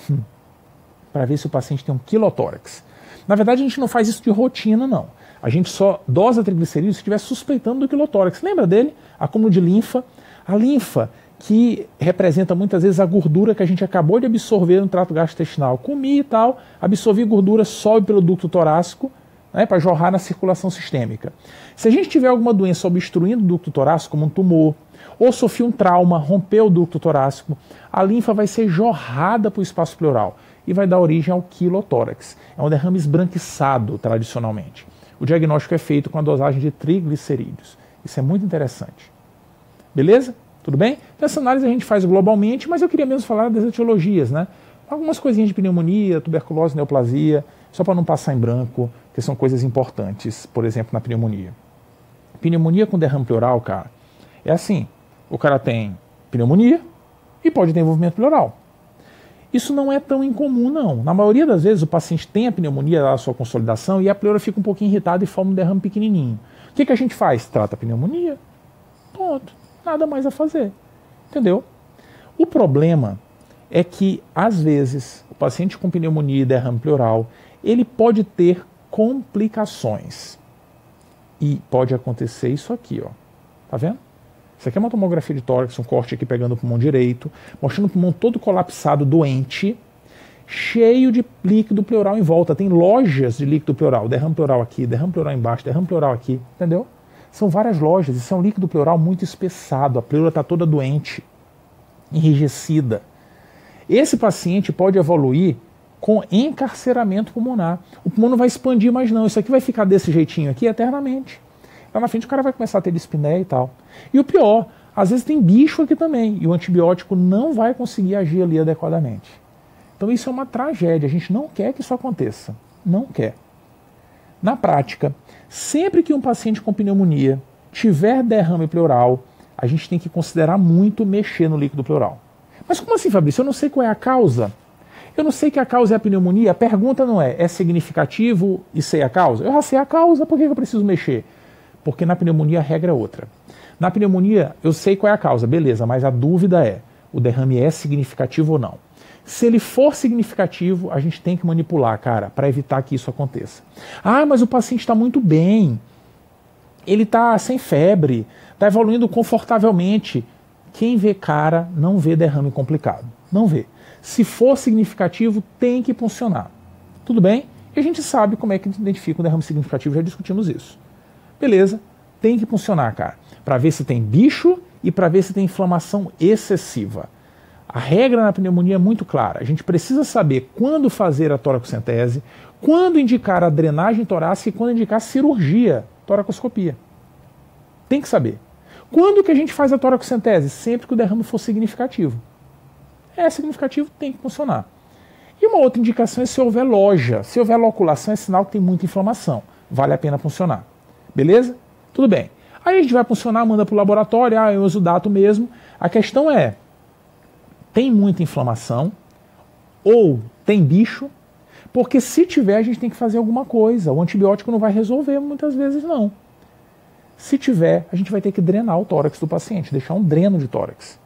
Speaker 1: Para ver se o paciente tem um quilotórax. Na verdade, a gente não faz isso de rotina, não. A gente só dosa triglicerídeos se estiver suspeitando do quilotórax. Lembra dele? Acúmulo de linfa. A linfa, que representa muitas vezes a gordura que a gente acabou de absorver no trato gastrointestinal. Comi e tal, absorvi gordura, sobe pelo ducto torácico, né, para jorrar na circulação sistêmica. Se a gente tiver alguma doença obstruindo o ducto torácico, como um tumor, ou sofreu um trauma, rompeu o ducto torácico, a linfa vai ser jorrada para o espaço pleural e vai dar origem ao quilotórax. É um derrame esbranquiçado, tradicionalmente. O diagnóstico é feito com a dosagem de triglicerídeos. Isso é muito interessante. Beleza? Tudo bem? Então, essa análise a gente faz globalmente, mas eu queria mesmo falar das etiologias, né? Algumas coisinhas de pneumonia, tuberculose, neoplasia, só para não passar em branco, que são coisas importantes, por exemplo, na pneumonia. Pneumonia com derrame pleural, cara, é assim, o cara tem pneumonia e pode ter envolvimento pleural. Isso não é tão incomum, não. Na maioria das vezes o paciente tem a pneumonia, a sua consolidação, e a pleura fica um pouquinho irritada e forma um derrame pequenininho. O que a gente faz? Trata a pneumonia. Ponto. Nada mais a fazer. Entendeu? O problema é que, às vezes, o paciente com pneumonia e derrame pleural, ele pode ter complicações. E pode acontecer isso aqui, ó. Tá vendo? Isso aqui é uma tomografia de tórax, um corte aqui pegando o pulmão direito, mostrando o pulmão todo colapsado, doente, cheio de líquido pleural em volta. Tem lojas de líquido pleural, derrame pleural aqui, derrame pleural embaixo, derrame pleural aqui, entendeu? São várias lojas, isso é um líquido pleural muito espessado, a pleura está toda doente, enrijecida. Esse paciente pode evoluir com encarceramento pulmonar. O pulmão não vai expandir mais não, isso aqui vai ficar desse jeitinho aqui eternamente. Lá na frente o cara vai começar a ter dispneia e tal. E o pior, às vezes tem bicho aqui também, e o antibiótico não vai conseguir agir ali adequadamente. Então isso é uma tragédia, a gente não quer que isso aconteça. Não quer. Na prática, sempre que um paciente com pneumonia tiver derrame pleural, a gente tem que considerar muito mexer no líquido pleural. Mas como assim, Fabrício? Eu não sei qual é a causa. Eu não sei que a causa é a pneumonia. A pergunta não é significativo e sei a causa? Eu já sei a causa, por que eu preciso mexer? Porque na pneumonia a regra é outra. Na pneumonia eu sei qual é a causa, beleza, mas a dúvida é, o derrame é significativo ou não? Se ele for significativo, a gente tem que manipular, cara, para evitar que isso aconteça. Ah, mas o paciente está muito bem, ele está sem febre, está evoluindo confortavelmente. Quem vê cara não vê derrame complicado, não vê. Se for significativo, tem que funcionar. Tudo bem? E a gente sabe como é que identifica um derrame significativo, já discutimos isso. Beleza, tem que funcionar, cara, para ver se tem bicho e para ver se tem inflamação excessiva. A regra na pneumonia é muito clara. A gente precisa saber quando fazer a toracocentese, quando indicar a drenagem torácica e quando indicar cirurgia, toracoscopia. Tem que saber. Quando que a gente faz a toracocentese? Sempre que o derrame for significativo. É significativo, tem que funcionar. E uma outra indicação é se houver loja. Se houver loculação, é sinal que tem muita inflamação. Vale a pena funcionar. Beleza? Tudo bem. Aí a gente vai funcionar, manda para o laboratório, eu uso o dato mesmo. A questão é, tem muita inflamação ou tem bicho? Porque se tiver, a gente tem que fazer alguma coisa. O antibiótico não vai resolver muitas vezes, não. Se tiver, a gente vai ter que drenar o tórax do paciente, deixar um dreno de tórax.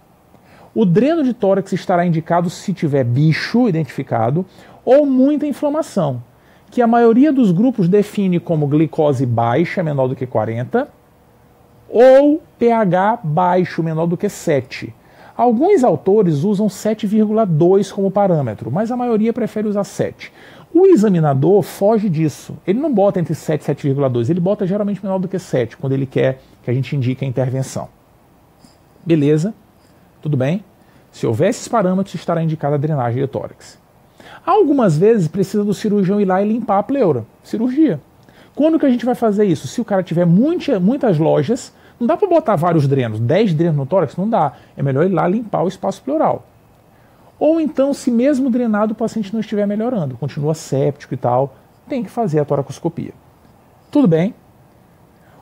Speaker 1: O dreno de tórax estará indicado se tiver bicho identificado ou muita inflamação, que a maioria dos grupos define como glicose baixa, menor do que 40, ou pH baixo, menor do que 7. Alguns autores usam 7,2 como parâmetro, mas a maioria prefere usar 7. O examinador foge disso. Ele não bota entre 7 e 7,2, ele bota geralmente menor do que 7, quando ele quer que a gente indique a intervenção. Beleza? Tudo bem? Se houver esses parâmetros, estará indicada a drenagem de tórax. Algumas vezes precisa do cirurgião ir lá e limpar a pleura. Cirurgia. Quando que a gente vai fazer isso? Se o cara tiver muitas lojas, não dá para botar vários drenos, 10 drenos no tórax, não dá. É melhor ir lá limpar o espaço pleural. Ou então, se mesmo drenado o paciente não estiver melhorando, continua séptico e tal, tem que fazer a toracoscopia. Tudo bem?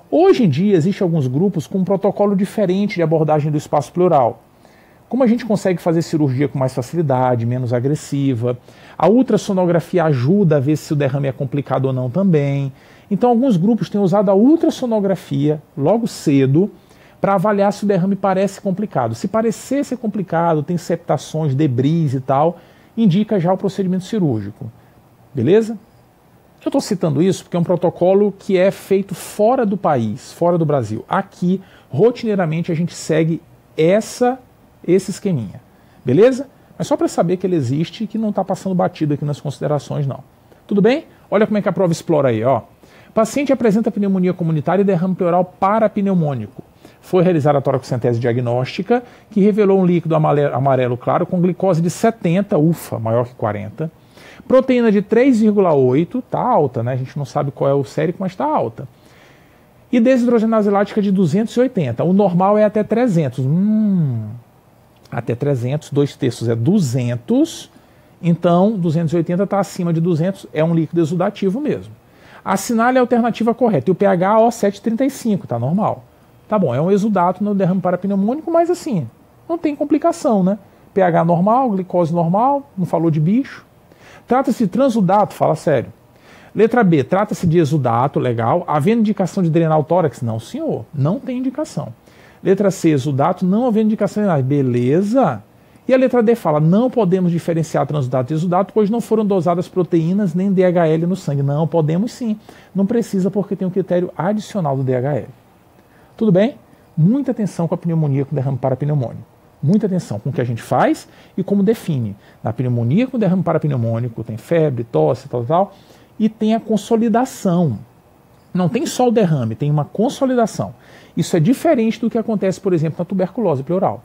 Speaker 1: Hoje em dia, existem alguns grupos com um protocolo diferente de abordagem do espaço pleural. Como a gente consegue fazer cirurgia com mais facilidade, menos agressiva, a ultrassonografia ajuda a ver se o derrame é complicado ou não também. Então, alguns grupos têm usado a ultrassonografia logo cedo para avaliar se o derrame parece complicado. Se parecer ser complicado, tem septações, debris e tal, indica já o procedimento cirúrgico. Beleza? Eu estou citando isso porque é um protocolo que é feito fora do país, fora do Brasil. Aqui, rotineiramente, a gente segue esse esqueminha. Beleza? Mas só para saber que ele existe e que não está passando batido aqui nas considerações, não. Tudo bem? Olha como é que a prova explora aí, ó. Paciente apresenta pneumonia comunitária e derrame pleural parapneumônico. Foi realizada a toracocentese diagnóstica, que revelou um líquido amarelo claro com glicose de 70, ufa, maior que 40. Proteína de 3,8, tá alta, né? A gente não sabe qual é o sérico, mas está alta. E desidrogenase lática de 280. O normal é até 300. Até 300, 2/3 é 200. Então, 280 está acima de 200, é um líquido exudativo mesmo. Assinale a alternativa correta. E o pH, ó, 7,35, tá normal. Tá bom, é um exudato no derrame parapneumônico, mas assim, não tem complicação, né? pH normal, glicose normal, não falou de bicho. Trata-se de transudato, fala sério. Letra B, trata-se de exudato, legal. Havendo indicação de drenar o tórax? Não, senhor, não tem indicação. Letra C, exudato, não havendo indicação de drenar. Beleza. E a letra D fala, não podemos diferenciar transudato e exudato, pois não foram dosadas proteínas nem DHL no sangue. Não, podemos sim. Não precisa porque tem um critério adicional do DHL. Tudo bem? Muita atenção com a pneumonia com derrame parapneumônico. Muita atenção com o que a gente faz e como define. Na pneumonia com derrame parapneumônico tem febre, tosse, tal, e tem a consolidação. Não tem só o derrame, tem uma consolidação. Isso é diferente do que acontece, por exemplo, na tuberculose pleural.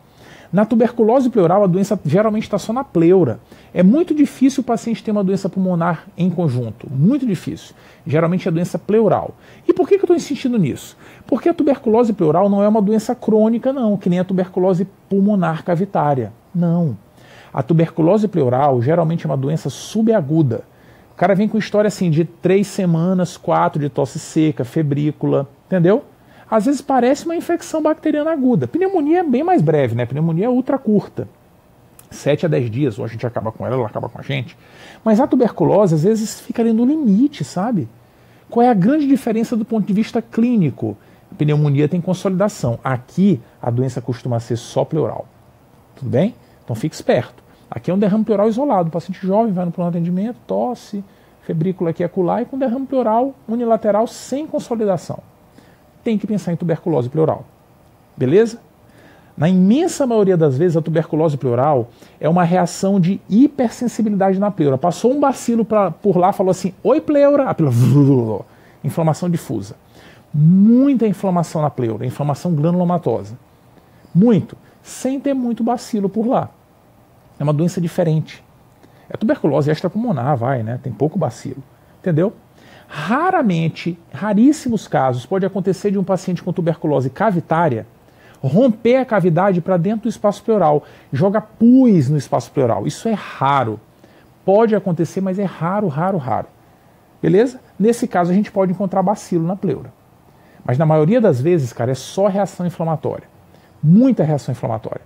Speaker 1: Na tuberculose pleural, a doença geralmente está só na pleura. É muito difícil o paciente ter uma doença pulmonar em conjunto. Muito difícil. Geralmente é doença pleural. E por que eu estou insistindo nisso? Porque a tuberculose pleural não é uma doença crônica, não, que nem a tuberculose pulmonar cavitária. Não. A tuberculose pleural geralmente é uma doença subaguda. O cara vem com história assim de 3 semanas, 4 de tosse seca, febrícula, entendeu? Às vezes parece uma infecção bacteriana aguda. Pneumonia é bem mais breve, né? Pneumonia é ultra curta. 7 a 10 dias, ou a gente acaba com ela, ela acaba com a gente. Mas a tuberculose, às vezes, fica ali no limite, sabe? Qual é a grande diferença do ponto de vista clínico? A pneumonia tem consolidação. Aqui, a doença costuma ser só pleural. Tudo bem? Então fique esperto. Aqui é um derrame pleural isolado. O paciente jovem vai no pronto atendimento, tosse, febrícula aqui e acolá, e com derrame pleural unilateral sem consolidação. Tem que pensar em tuberculose pleural. Beleza? Na imensa maioria das vezes, a tuberculose pleural é uma reação de hipersensibilidade na pleura. Passou um bacilo por lá, falou assim, oi pleura, a pleura, inflamação difusa. Muita inflamação na pleura, inflamação granulomatosa. Muito, sem ter muito bacilo por lá. É uma doença diferente. É tuberculose extrapulmonar, né? Tem pouco bacilo. Entendeu? Raramente, raríssimos casos, pode acontecer de um paciente com tuberculose cavitária romper a cavidade para dentro do espaço pleural, joga pus no espaço pleural. Isso é raro. Pode acontecer, mas é raro, raro, raro. Beleza? Nesse caso, a gente pode encontrar bacilo na pleura. Mas na maioria das vezes, cara, é só reação inflamatória. Muita reação inflamatória.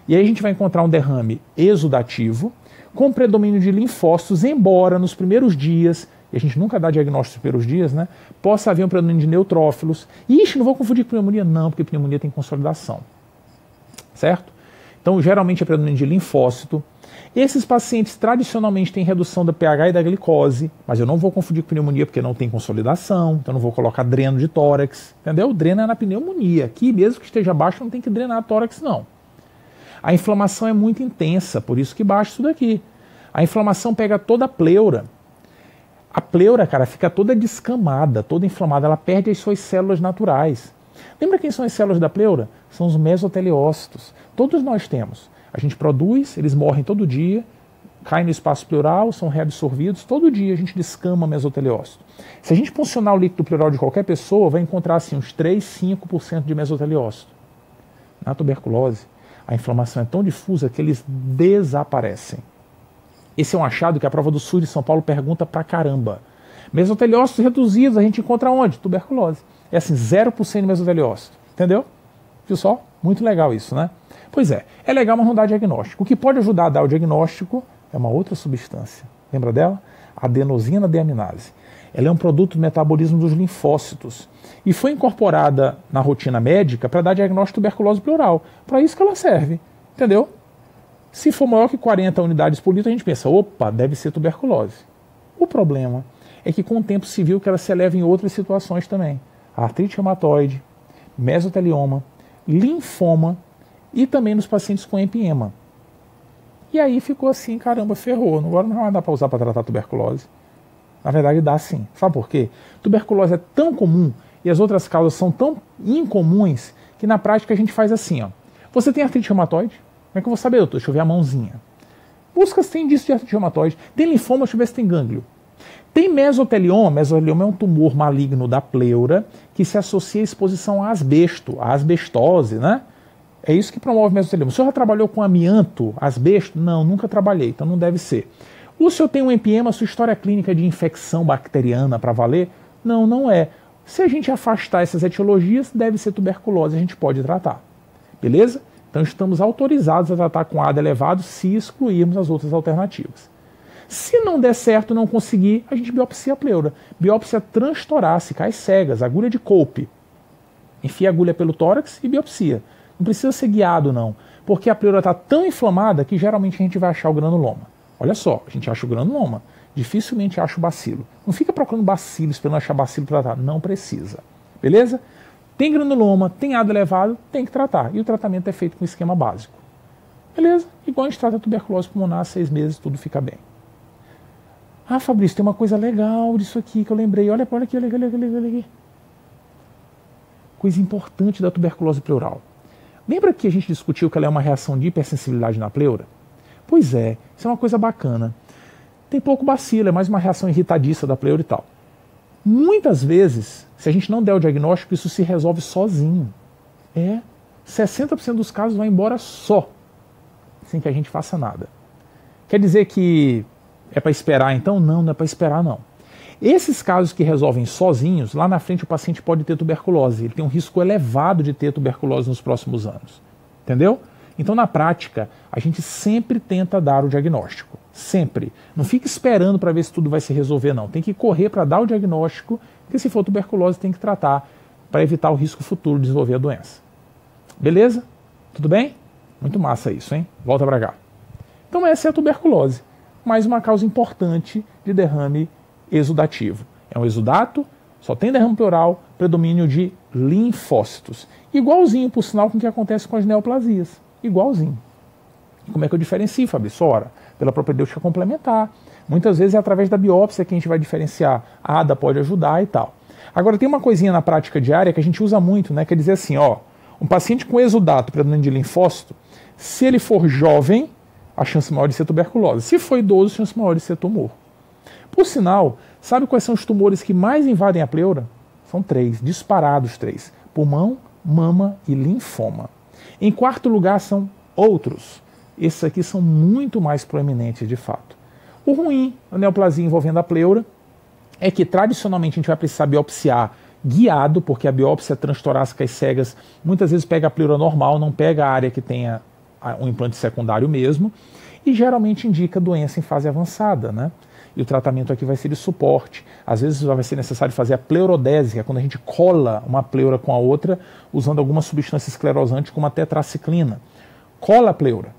Speaker 1: E aí a gente vai encontrar um derrame exudativo, com predomínio de linfócitos, embora nos primeiros dias, e a gente nunca dá diagnóstico nos primeiros dias, né? Possa haver um predomínio de neutrófilos. Ixi, não vou confundir com pneumonia? Não, porque pneumonia tem consolidação. Certo? Então, geralmente é predomínio de linfócito. Esses pacientes tradicionalmente têm redução do pH e da glicose, mas eu não vou confundir com pneumonia porque não tem consolidação, então não vou colocar dreno de tórax, entendeu? Dreno é na pneumonia. Aqui, mesmo que esteja baixo, não tem que drenar tórax, não. A inflamação é muito intensa, por isso que baixa isso daqui. A inflamação pega toda a pleura. A pleura, cara, fica toda descamada, toda inflamada, ela perde as suas células naturais. Lembra quem são as células da pleura? São os mesoteliócitos. Todos nós temos. A gente produz, eles morrem todo dia, caem no espaço pleural, são reabsorvidos, todo dia a gente descama mesoteliócito. Se a gente puncionar o líquido pleural de qualquer pessoa, vai encontrar assim uns 3, 5% de mesoteliócito. Na tuberculose, a inflamação é tão difusa que eles desaparecem. Esse é um achado que a prova do SUS de São Paulo pergunta pra caramba. Mesoteliócitos reduzidos a gente encontra onde? Tuberculose. É assim, 0% de mesoteliócito. Entendeu? Viu só? Muito legal isso, né? Pois é legal, mas não dá diagnóstico. O que pode ajudar a dar o diagnóstico é uma outra substância. Lembra dela? A adenosina deaminase. Ela é um produto do metabolismo dos linfócitos e foi incorporada na rotina médica para dar diagnóstico de tuberculose pleural. Para isso que ela serve, entendeu? Se for maior que 40 unidades por litro, a gente pensa, opa, deve ser tuberculose. O problema é que com o tempo se viu que ela se eleva em outras situações também. Artrite reumatoide, mesotelioma, linfoma e também nos pacientes com empiema. E aí ficou assim, caramba, ferrou. Agora não vai dar para usar para tratar tuberculose. Na verdade dá sim. Sabe por quê? Tuberculose é tão comum e as outras causas são tão incomuns que na prática a gente faz assim, ó. Você tem artrite reumatoide? Como é que eu vou saber, doutor? Deixa eu ver a mãozinha. Busca se tem indício de artrite reumatoide. Tem linfoma, deixa eu ver se tem gânglio. Tem mesotelioma. Mesotelioma é um tumor maligno da pleura que se associa à exposição a asbesto, a asbestose, né? É isso que promove mesotelioma. O senhor já trabalhou com amianto, asbesto? Não, nunca trabalhei, então não deve ser. O senhor tem um empiema, sua história clínica de infecção bacteriana para valer? Não, não é. Se a gente afastar essas etiologias, deve ser tuberculose, a gente pode tratar. Beleza? Então estamos autorizados a tratar com ADA elevado se excluirmos as outras alternativas. Se não der certo, não conseguir, a gente biopsia a pleura. Biópsia transtorácica, às cegas, agulha de Kolbe. Enfia a agulha pelo tórax e biopsia. Não precisa ser guiado, não, porque a pleura está tão inflamada que geralmente a gente vai achar o granuloma. Olha só, a gente acha o granuloma, dificilmente acha o bacilo. Não fica procurando bacilo, esperando achar bacilo para tratar, não precisa. Beleza? Tem granuloma, tem ADA elevado, tem que tratar. E o tratamento é feito com esquema básico. Beleza? Igual a gente trata a tuberculose pulmonar, 6 meses, tudo fica bem. Ah, Fabrício, tem uma coisa legal disso aqui que eu lembrei. Olha aqui, olha aqui. Coisa importante da tuberculose pleural. Lembra que a gente discutiu que ela é uma reação de hipersensibilidade na pleura? Pois é, isso é uma coisa bacana. Tem pouco bacilo, é mais uma reação irritadiça da pleura e tal. Muitas vezes, se a gente não der o diagnóstico, isso se resolve sozinho. 60% dos casos vai embora só, sem que a gente faça nada. Quer dizer que é para esperar então? Não, não é para esperar não. Esses casos que resolvem sozinhos, lá na frente o paciente pode ter tuberculose. Ele tem um risco elevado de ter tuberculose nos próximos anos. Entendeu? Então, na prática, a gente sempre tenta dar o diagnóstico. Sempre. Não fica esperando para ver se tudo vai se resolver, não. Tem que correr para dar o diagnóstico, porque se for tuberculose tem que tratar para evitar o risco futuro de desenvolver a doença. Beleza? Tudo bem? Muito massa isso, hein? Volta para cá. Então essa é a tuberculose. Mais uma causa importante de derrame exudativo. É um exudato, só tem derrame pleural, predomínio de linfócitos. Igualzinho, por sinal, com o que acontece com as neoplasias. Igualzinho. E como é que eu diferencio, Fabrício? Ora, pela propedêutica complementar. Muitas vezes é através da biópsia que a gente vai diferenciar. A ADA pode ajudar e tal. Agora, tem uma coisinha na prática diária que a gente usa muito, né? Quer dizer assim, ó, um paciente com exudato, predomínio de linfócito, se ele for jovem, a chance maior de ser tuberculose. Se for idoso, a chance maior de ser tumor. Por sinal, sabe quais são os tumores que mais invadem a pleura? São 3, disparados 3. Pulmão, mama e linfoma. Em quarto lugar são outros. Esses aqui são muito mais proeminentes de fato. O ruim da neoplasia envolvendo a pleura é que tradicionalmente a gente vai precisar biopsiar guiado, porque a biópsia transtorácicas cegas muitas vezes pega a pleura normal, não pega a área que tenha um implante secundário mesmo, e geralmente indica doença em fase avançada, né? E o tratamento aqui vai ser de suporte. Às vezes vai ser necessário fazer a pleurodese, que é quando a gente cola uma pleura com a outra usando alguma substância esclerosante como a tetraciclina. Cola a pleura.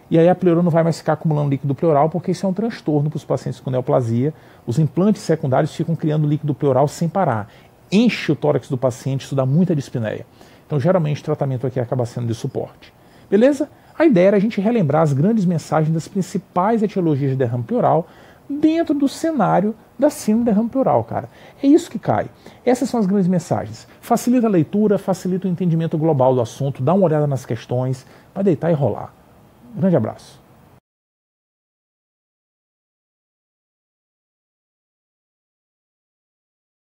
Speaker 1: E aí a pleura não vai mais ficar acumulando líquido pleural, porque isso é um transtorno para os pacientes com neoplasia. Os implantes secundários ficam criando líquido pleural sem parar. Enche o tórax do paciente, isso dá muita dispneia. Então, geralmente, o tratamento aqui acaba sendo de suporte. Beleza? A ideia era a gente relembrar as grandes mensagens das principais etiologias de derrame pleural dentro do cenário da síndrome de derrame pleural, cara. É isso que cai. Essas são as grandes mensagens. Facilita a leitura, facilita o entendimento global do assunto, dá uma olhada nas questões, vai deitar e rolar. Grande abraço.